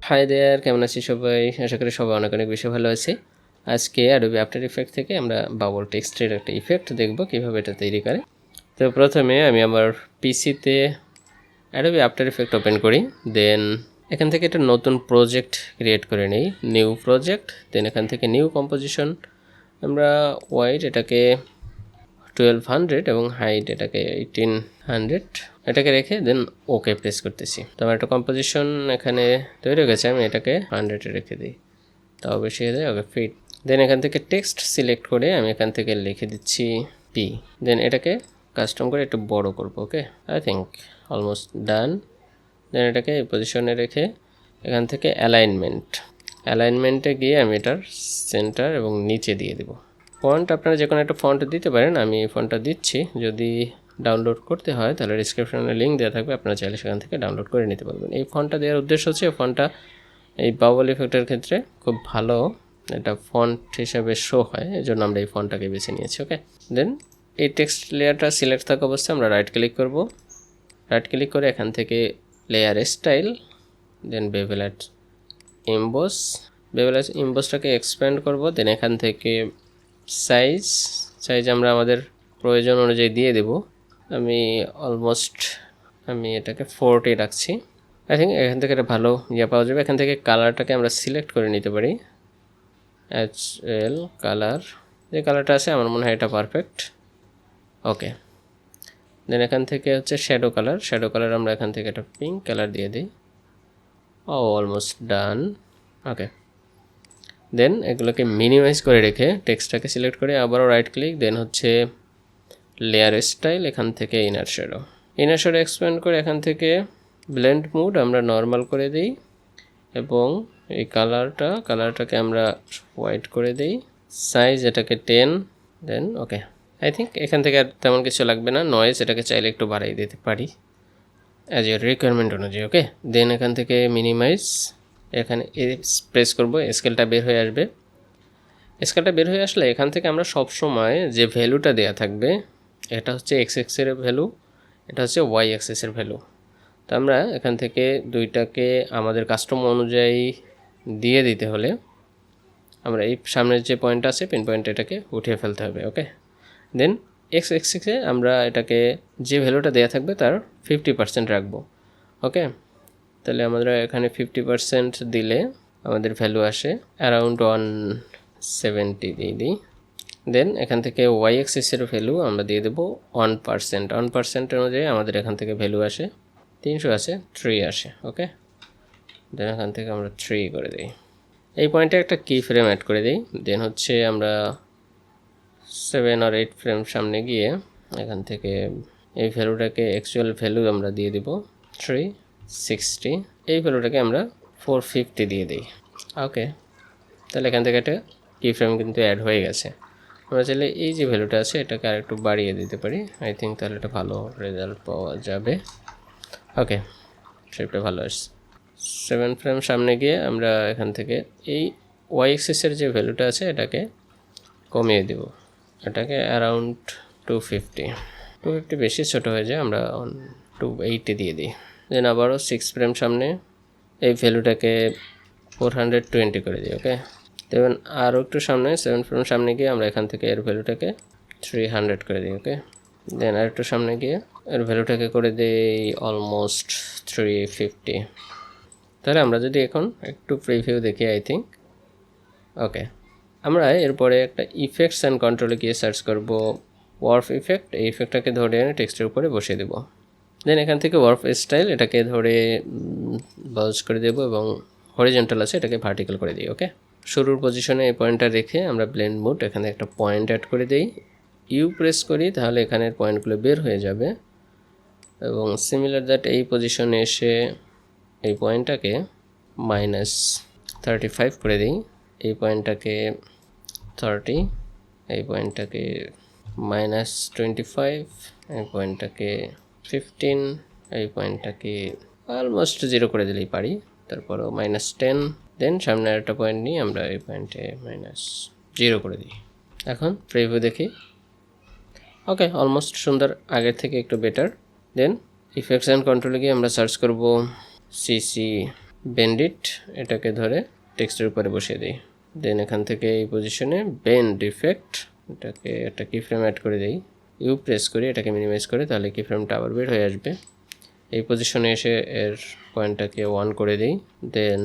Hi there, কেমন আছি সবাই? আশা করি সবাই অনেক অনেক বেশি ভালো আছে। আজকে অ্যাডোবি আফটার ইফেক্ট থেকে আমরা বাবল টেক্সটের একটা ইফেক্ট দেখব কীভাবে এটা তৈরি করে। তো প্রথমে আমি আমার পিসিতে অ্যাডোবি আফটার ইফেক্ট ওপেন করি, দেন এখান থেকে একটা নতুন প্রজেক্ট ক্রিয়েট করে নিই, নিউ প্রজেক্ট। দেন এখান থেকে নিউ কম্পোজিশন, আমরা ওয়াইড এটাকে 1200 এবং হাইট এটাকে 1800 এটাকে রেখে দেন ওকে প্রেস করতেছি। তো আমার একটা কম্পোজিশন এখানে তৈরি হয়ে গেছে, আমি এটাকে 100-এ রেখে দিই, তাও বেশি হয়ে যায়। ওকে ফিট। দেন এখান থেকে টেক্সট সিলেক্ট করে আমি এখান থেকে লিখে দিচ্ছি পি। দেন এটাকে কাস্টম করে একটু বড় করব। ওকে, আই থিঙ্ক অলমোস্ট ডান। দেন এটাকে এই পজিশনে রেখে এখান থেকে অ্যালাইনমেন্টে গিয়ে আমি এটার সেন্টার এবং নিচে দিয়ে দেব। ফন্ট আপনারা যে কোনো একটা ফন্ট দিতে পারেন, আমি এই ফন্টটা দিচ্ছি। যদি ডাউনলোড করতে হয় তাহলে ডিসক্রিপশনে লিঙ্ক দেওয়া থাকবে, আপনারা চাইলে সেখান থেকে ডাউনলোড করে নিতে পারবেন। এই ফন্টটা দেওয়ার উদ্দেশ্য হচ্ছে ফন্টটা এই বাবল ইফেক্টের ক্ষেত্রে খুব ভালো এটা ফন্ট হিসাবে শো হয়, এই জন্য আমরা এই ফন্টটাকে বেছে নিয়েছি। ওকে, দেন এই টেক্সট লেয়ারটা সিলেক্ট থাকা অবস্থায় আমরা রাইট ক্লিক করব। রাইট ক্লিক করে এখান থেকে লেয়ার স্টাইল, দেন বেভেল ইম্বোসটাকে এক্সপ্যান্ড করব। দেন এখান থেকে সাইজ আমরা আমাদের প্রয়োজন অনুযায়ী দিয়ে দেব। আমি এটাকে 40 রাখছি। আই থিঙ্ক এখান থেকে একটা ভালো পাওয়া যাবে। এখান থেকে কালারটাকে আমরা সিলেক্ট করে নিতে পারি, HL কালার, যে কালারটা আছে আমার মনে হয় এটা পারফেক্ট। ওকে, দেন এখান থেকে হচ্ছে শ্যাডো কালার আমরা এখান থেকে একটা পিঙ্ক কালার দিয়ে দিই। Almost done. ওকে, দেন এগুলোকে মিনিমাইজ করে রেখে টেক্সটটাকে সিলেক্ট করে আবারও রাইট ক্লিক, দেন হচ্ছে লেয়ার স্টাইল, এখান থেকে ইনার শ্যাডো এক্সপ্যান্ড করে এখান থেকে ব্লেন্ড মুড আমরা নর্মাল করে দিই এবং এই কালারটাকে আমরা হোয়াইট করে দিই। সাইজ এটাকে 10। দেন ওকে, আই থিঙ্ক এখান থেকে আর তেমন কিছু লাগবে না। নয়েজ এটাকে চাইলে একটু বাড়িয়ে দিতে পারি অ্যাজ ইউর রিকোয়ারমেন্ট অনুযায়ী। ওকে, দেন এখান থেকে মিনিমাইজ, এখানে প্রেস করব, স্কেলটা বের হয়ে আসবে। স্কেলটা বের হয়ে আসলে এখান থেকে আমরা সব সময় যে ভ্যালুটা দেয়া থাকবে, এটা হচ্ছে এক্স এক্সের ভ্যালু, এটা হচ্ছে ওয়াই অ্যাক্সিসের ভ্যালু। তো আমরা এখান থেকে দুইটাকে আমাদের কাস্টম অনুযায়ী দিয়ে দিতে হলে আমরা এই সামনের যে পয়েন্ট আছে পিন পয়েন্ট, এটাকে উঠিয়ে ফেলতে হবে। ওকে, দেন এক্স এক্সিসে আমরা এটাকে যে ভ্যালুটা দেওয়া থাকবে তার 50% রাখবো। ওকে, তাহলে আমরা এখানে 50% দিলে আমাদের ভ্যালু আসে অ্যারাউন্ড 170 দিয়ে দিই। দেন এখান থেকে ওয়াই এক্সিসের ভ্যালু আমরা দিয়ে দেবো 1% অনুযায়ী আমাদের এখান থেকে ভ্যালু আসে 300 আসে, 3 আসে। ওকে, দেন এখান থেকে আমরা 3 করে দিই। এই পয়েন্টে একটা কি ফ্রেম অ্যাড করে দিই। দেন হচ্ছে আমরা 7 or 8 ফ্রেম সামনে গিয়ে এখান থেকে এই ভ্যালুটাকে অ্যাকচুয়াল ভ্যালু আমরা দিয়ে দেব 360। এই ভ্যালুটাকে আমরা 450 দিয়ে দিই। ওকে, তাহলে এখান থেকে একটা কি ফ্রেম কিন্তু অ্যাড হয়ে গেছে। আমরা চাইলে এই যে ভ্যালুটা আছে এটাকে আর একটু বাড়িয়ে দিতে পারি। আই থিঙ্ক তাহলে একটা ভালো রেজাল্ট পাওয়া যাবে। ওকে, শেপটা ভালো আসছে। 7 ফ্রেম সামনে গিয়ে আমরা এখান থেকে এই ওয়াই এক্সিসের যে ভ্যালুটা আছে এটাকে কমিয়ে দেব, এটাকে অ্যারাউন্ড 250 বেশি ছোট হয়ে যায়, আমরা 280 দিয়ে দিই। দেন আবারও 6 ফ্রেম সামনে এই ভ্যালুটাকে 420 করে দিই। ওকে, দেন আরও একটু সামনে 7 ফ্রেম সামনে গিয়ে আমরা এখান থেকে এর ভ্যালুটাকে 300 করে দিই। ওকে, দেন আর একটু সামনে গিয়ে এর ভ্যালুটাকে করে দিই অলমোস্ট 350। তাহলে আমরা যদি এখন একটু প্রিভিউ দেখি, আই থিঙ্ক ওকে। আমরা এরপরে একটা ইফেক্টস অ্যান্ড কন্ট্রোলে গিয়ে সার্চ করব ওয়ার্ফ ইফেক্ট। এই ইফেক্টটাকে ধরে এনে টেক্সটের উপরে বসিয়ে দেব। দেন এখান থেকে ওয়ার্ফ স্টাইল এটাকে ধরে বাউন্স করে দেব এবং হরিজন্টাল আছে এটাকে ভার্টিক্যাল করে দিই। ওকে, শুরুর পজিশনে এই পয়েন্টটা রেখে আমরা ব্লেন্ড মুড এখানে একটা পয়েন্ট অ্যাড করে দিই, ইউ প্রেস করি, তাহলে এখানের পয়েন্টগুলো বের হয়ে যাবে। এবং সিমিলার দ্যাট এই পজিশনে এসে এই পয়েন্টটাকে -35 করে দিই, এই পয়েন্টটাকে 30, এই পয়েন্টটাকে -25, এই পয়েন্টটাকে 15, এই পয়েন্টটাকে অলমোস্ট 0 করে দিলেই পারি, তারপরও -10। দেন সামনে একটা পয়েন্ট নিয়ে আমরা এই পয়েন্টে -0 করে দিই। এখন প্রিভিউ দেখি। ওকে, অলমোস্ট সুন্দর, আগের থেকে একটু বেটার। দেন ইফেক্টস অ্যান্ড কন্ট্রোলে গিয়ে আমরা সার্চ করব সিসি বেন্ডিট এটাকে ধরে টেক্সটের উপরে বসিয়ে দিই। দেন এখান থেকে এই পজিশনে বেন্ড ইফেক্ট এটাকে একটা কি ফ্রেম অ্যাড করে দিই, ইউ প্রেস করি, এটাকে মিনিমাইজ করে, তাহলে কি ফ্রেমটা আবার বের হয়ে আসবে। এই পজিশনে এসে এর পয়েন্টটাকে 1 করে দিই। দেন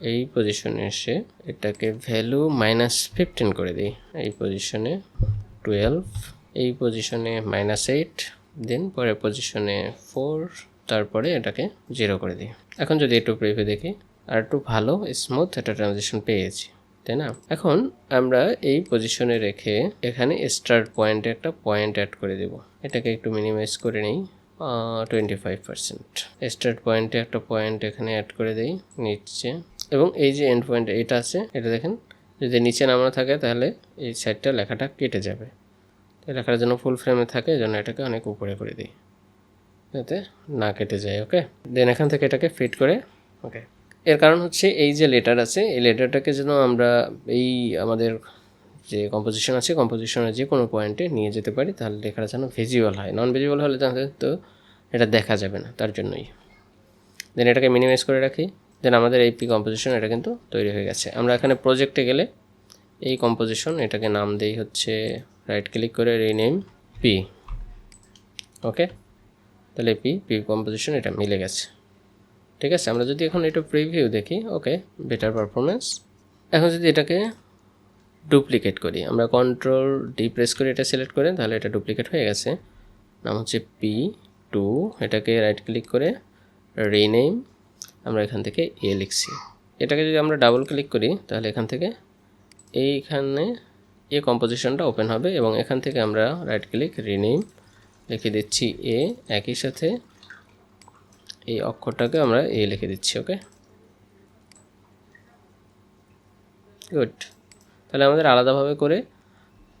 এই পজিশনে এসে এটাকে ভ্যালু -15 করে দিই। এই পজিশনে 12, এই পজিশনে -8, দেন পরের পজিশনে 4, তারপরে এটাকে 0 করে দিই। এখন যদি একটু প্রিভিউ দেখি, আর একটু ভালো স্মুথ একটা ট্রানজিশন পেয়েছি, তাই না? এখন আমরা এই পজিশনে রেখে এখানে স্টার্ট পয়েন্টে একটা পয়েন্ট অ্যাড করে দেব। এটাকে একটু মিনিমাইজ করে নিই, 25%। স্টার্ট পয়েন্টে একটা পয়েন্ট এখানে অ্যাড করে দেই নিচে, এবং এই যে এন্ড পয়েন্ট এটা আছে, এটা দেখেন যদি নিচে নামানো থাকে তাহলে এই সাইডটা লেখাটা কেটে যাবে। লেখার জন্য ফুল ফ্রেমে থাকে, এই জন্য এটাকে অনেক উপরে করে দিই যাতে না কেটে যায়। ওকে, দেন এখান থেকে এটাকে ফিট করে, ওকে। এর কারণ হচ্ছে এই যে লেটার আছে, এই লেটারটাকে যেন আমরা এই আমাদের যে কম্পোজিশন আছে, কম্পোজিশনের যে কোনো পয়েন্টে নিয়ে যেতে পারি, তাহলে লেখাটা যেন ভিজুয়াল হয়। নন ভিজুয়াল হলে তাহলে তো এটা দেখা যাবে না, তার জন্যই। দেন এটাকে মিনিমাইজ করে রাখি। দেন আমাদের এই পি কম্পোজিশন এটা কিন্তু তৈরি হয়ে গেছে। আমরা এখানে প্রজেক্টে গেলে এই কম্পোজিশন এটাকে নাম দেই হচ্ছে, রাইট ক্লিক করে রিনেম পি। ওকে, তাহলে পি কম্পোজিশন এটা মিলে গেছে। ঠিক আছে, আমরা যদি এখন এটা প্রিভিউ দেখি, ওকে, বেটার পারফরমেন্স। এখন যদি এটাকে ডুপ্লিকেট করি, আমরা কন্ট্রোল ডি প্রেস করে এটা সিলেক্ট করে, তাহলে এটা ডুপ্লিকেট হয়ে গেছে। নাম হচ্ছে P2, এটাকে রাইট ক্লিক করে রিনেম, আমরা এখান থেকে এ লিখছি। এটাকে যদি আমরা ডাবল ক্লিক করি, তাহলে এখান থেকে এইখানে এ কম্পোজিশনটা ওপেন হবে, এবং এখান থেকে আমরা রাইট ক্লিক রিনেম লিখে দিচ্ছি এ, একই সাথে এই অক্ষরটাকে আমরা এ লিখে দিচ্ছি। ওকে, গুড। তাহলে আমাদের আলাদাভাবে করে,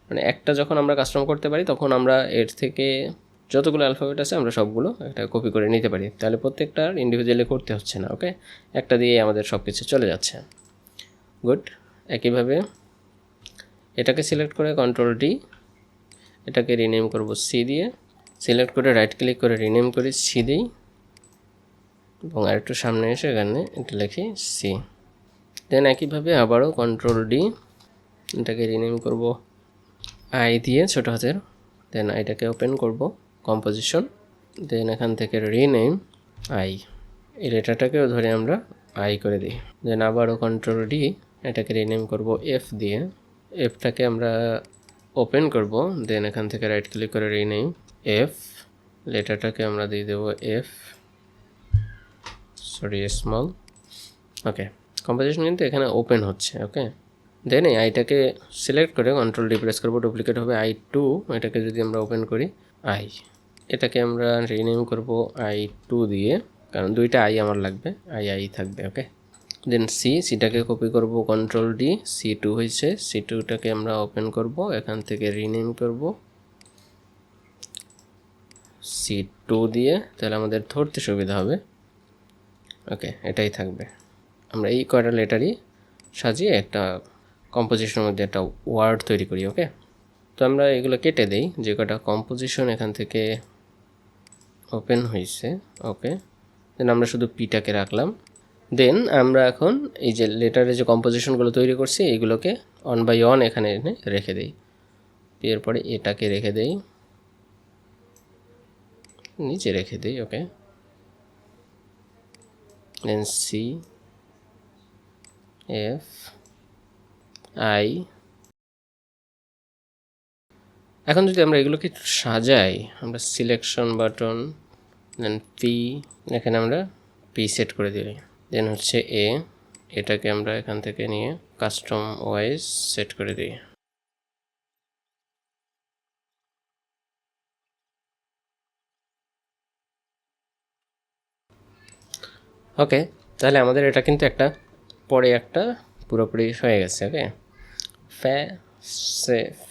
মানে একটা যখন আমরা কাস্টম করতে পারি, তখন আমরা এর থেকে যতগুলো অ্যালফাবেট আছে আমরা সবগুলো একটা কপি করে নিতে পারি, তাহলে প্রত্যেকটা ইন্ডিভিজুয়ালি করতে হচ্ছে না। ওকে, একটা দিয়ে আমাদের সব কিছু চলে যাচ্ছে। গুড। একইভাবে এটাকে সিলেক্ট করে কন্ট্রোল ডি, এটাকে রিনেম করব সি দিয়ে, সিলেক্ট করে রাইট ক্লিক করে রিনেম করি সি দিই, এবং আরেকটু সামনে এসে এখানে এটা লিখি সি। দেন একইভাবে আবারও কন্ট্রোল ডি, এটাকে রিনেম করব আই দিয়ে ছোটো হাতের, দেন আইটাকে ওপেন করব কম্পোজিশন, দেন এখান থেকে রিনেম আই, এই লেটারটাকেও ধরে আমরা আই করে দিই। দেন আবারও কন্ট্রোল ডি, এটাকে রিনেম করব এফ দিয়ে, এফটাকে আমরা ওপেন করব, দেন এখান থেকে রাইট ক্লিক করে রিনেম এফ, লেটারটাকে আমরা দিয়ে দেবো এফ, সরি স্মল। ওকে, কম্পোজিশন কিন্তু এখানে ওপেন হচ্ছে। ওকে, দেন এই আইটাকে সিলেক্ট করে কন্ট্রোল ডি প্রেস করবো, ডুপ্লিকেট হবে I2, এটাকে যদি আমরা ওপেন করি আই, এটাকে আমরা রিনেম করব I2 দিয়ে, কারণ দুইটা আই আমার লাগবে, আই থাকবে। ওকে, দেন সিটাকে কপি করব কন্ট্রোল ডি, C2 হয়েছে, C2টাকে আমরা ওপেন করব, এখান থেকে রিনেম করব C2 দিয়ে, তাহলে আমাদের ধরতে সুবিধা হবে। ওকে, এটাই থাকবে। আমরা এই কয়টা লেটারই সাজিয়ে একটা কম্পোজিশনের মধ্যে একটা ওয়ার্ড তৈরি করি। ওকে, তো আমরা এগুলো কেটে দেই, যে কটা কম্পোজিশন এখান থেকে ওপেন হয়েছে। ওকে, দেন আমরা শুধু পিটাকে রাখলাম। দেন আমরা এখন এই যে লেটারে যে কম্পোজিশনগুলো তৈরি করছি, এইগুলোকে অন বাই অন এখানে এনে রেখে দিই। এরপরে এটাকে রেখে দেই, নিচে রেখে দিই। ওকে, দেন সি এফ আই। এখন যদি আমরা এগুলোকে সাজাই, আমরা সিলেকশন বাটন, দেন পি, এখানে আমরা পি সেট করে দিই, দেন হচ্ছে এ, এটাকে আমরা এখান থেকে নিয়ে কাস্টম ওয়াইজ সেট করে দিই। ওকে, তাহলে আমাদের এটা কিন্তু একটা পরে একটা পুরোপুরি হয়ে গেছে। ওকে,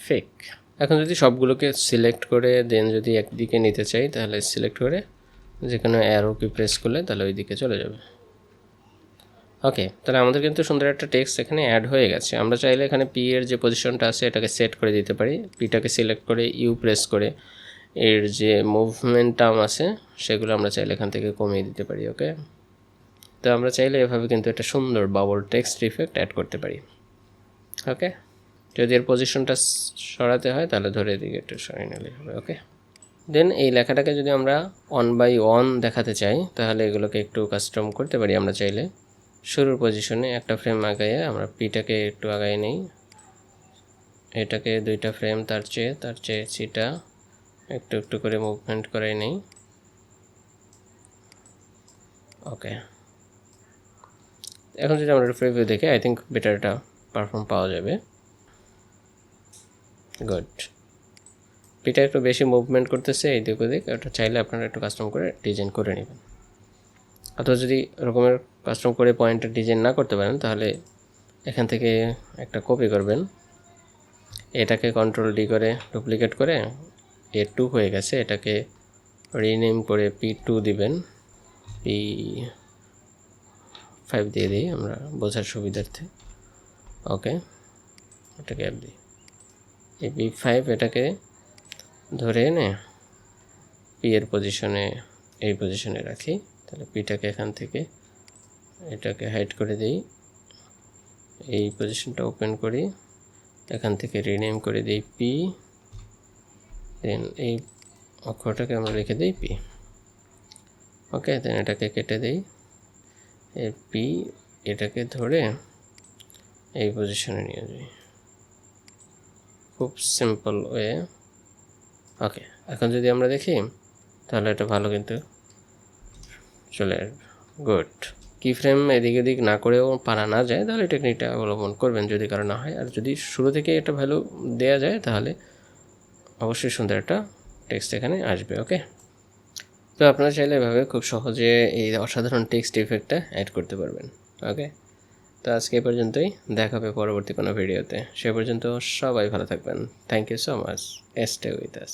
ফেক। এখন যদি সবগুলোকে সিলেক্ট করে দেন যদি একদিকে নিতে চাই, তাহলে সিলেক্ট করে যেখানে অ্যারো কি প্রেস করলে তাহলে ওই দিকে চলে যাবে। ওকে, তাহলে আমাদের কিন্তু সুন্দর একটা টেক্সট এখানে অ্যাড হয়ে গেছে। আমরা চাইলে এখানে পি এর যে পজিশনটা আছে এটাকে সেট করে দিতে পারি, পিটাকে সিলেক্ট করে ইউ প্রেস করে এর যে মুভমেন্ট টার্ম আছে সেগুলো আমরা চাইলে এখান থেকে কমিয়ে দিতে পারি। ওকে, তো আমরা চাইলে এভাবে কিন্তু একটা সুন্দর বাবল টেক্সট ইফেক্ট অ্যাড করতে পারি। ওকে, যদি এর পজিশনটা সরাতে হয় তাহলে ধরে দিকে একটু সরিয়ে নিলে হবে। ওকে, দেন এই লেখাটাকে যদি আমরা 1/1 দেখাতে চাই তাহলে এগুলোকে একটু কাস্টম করতে পারি। আমরা চাইলে শুরুর পজিশনে একটা ফ্রেম আগাইয়ে আমরা পিটাকে একটু আগাই নেই, এটাকে 2টা ফ্রেম তার চেয়ে সিটা একটু একটু করে মুভমেন্ট করাই নেই। ওকে, এখন যদি আমরা প্রিভিউ দেখি আই থিঙ্ক বেটারটা পারফর্ম পাওয়া যাবে। গুড, পিটা একটু বেশি মুভমেন্ট করতেছে এইদিক ওদিক, ওটা চাইলে আপনারা একটু কাস্টম করে ডিজাইন করে নেবেন। অথবা যদি এরকমের কাস্টম করে পয়েন্টের ডিজাইন না করতে পারেন তাহলে এখান থেকে একটা কপি করবেন, এটাকে Ctrl+D করে ডুপ্লিকেট করে A2 হয়ে গেছে, এটাকে রিনেম করে P2 দিবেন, P5 দিয়ে দিই আমরা বোঝার সুবিধার্থে। ওকে, এটাকে অ্যাপ দিই, এই P5 এটাকে ধরে এনে পি এর পজিশনে এই পজিশনে রাখি, তাহলে পিটাকে এখান থেকে এটাকে হাইড করে দিই, এই পজিশনটা ওপেন করি, এখান থেকে রিনেম করে দিই পি, দেন এই অক্ষরটাকে আমরা লিখে দিই পি। ওকে, দেন এটাকে কেটে দিই, এই পি এটাকে ধরে এই পজিশনে নিয়ে যাই, খুব সিম্পল ওয়ে। ওকে, এখন যদি আমরা দেখি তাহলে এটা ভালো কিন্তু চলে আসবে। গুড, কি ফ্রেম এদিক ওদিক না করেও পারা না যায় তাহলে টেকনিকটা অবলম্বন করবেন যদি কারো না হয়, আর যদি শুরু থেকে এটা ভ্যালু দেওয়া যায় তাহলে অবশ্যই সুন্দর একটা টেক্সট এখানে আসবে। ওকে, তো আপনারা চাইলে এভাবে খুব সহজে এই অসাধারণ টেক্সট ইফেক্টটা অ্যাড করতে পারবেন। ওকে, তো আজকে এই পর্যন্তই, দেখা হবে পরবর্তী কোনো ভিডিওতে। সে পর্যন্ত সবাই ভালো থাকবেন। Thank you so much, stay with us.